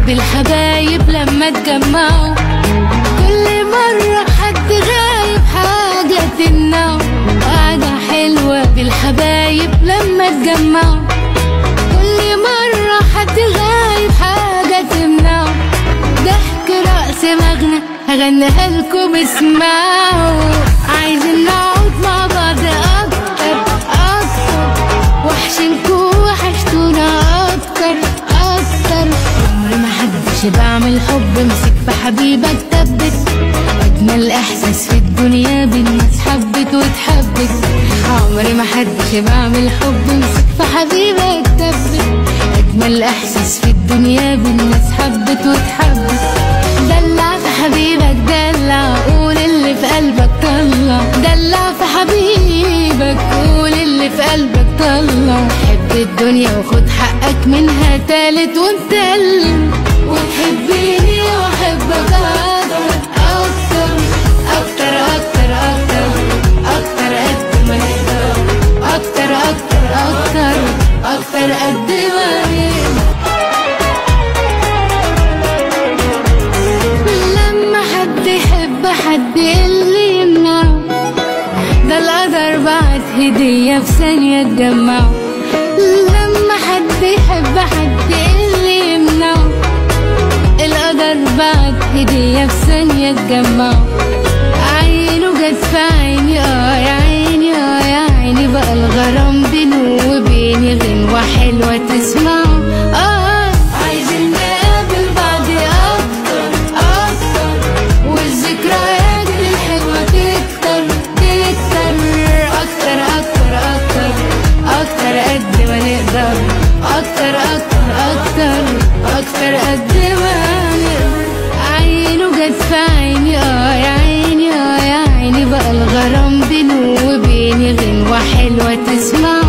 بالحبايب لما اتجمعوا، كل مرة حد غايب حاجة تمنعه. قعدة حلوة بالحبايب لما اتجمعوا، كل مرة حد غايب حاجة تمنعه. ضحك رقص مغنى هغنيها لكم اسمعوا. عايزين نقعد مع بعض اكتر اكتر، وحشنكوا وحشتونا اكتر اكتر. عمري ما حدش بعمل حب مسك في حبيبك ثبت، اجمل احساس في الدنيا بالناس حبت واتحبت. عمري ما حدش بعمل حب مسك في حبيبك ثبت، اجمل احساس في الدنيا بالناس حبت واتحبت. دلع في حبيبك دلع، قول اللي في قلبك طلع. دلع في حبيبك قول اللي في قلبك طلع. حب الدنيا وخد حقك منها تالت ومتلم، وتحبيني واحبك اكتر اكتر اكتر اكتر اكتر اكتر قد ما نقدر. اكتر اكتر اكتر اكتر قد ما نقدر. لما حد يحب حد اللي يمنعه، ده القدر بعت هدية في ثانية تجمعه. لما حد يحب حد اللي يمنعه، القدر بعت هدية في ثانية تجمعه. عينه جت في عيني يا عيني يا عيني، بقى الغرام بينه وبيني غنوة حلوة تسمعه. عايزين نقابل بعض اكتر اكتر، والذكريات الحلوة تكتر تكتر. اكتر اكتر اكتر اكتر قد ما نقدر. اكتر اكتر اكتر اكتر قد ما نقدر. عينه جت في عيني يا عيني يا عيني، بقى الغرام بينه وبيني غنوة حلوة تسمع.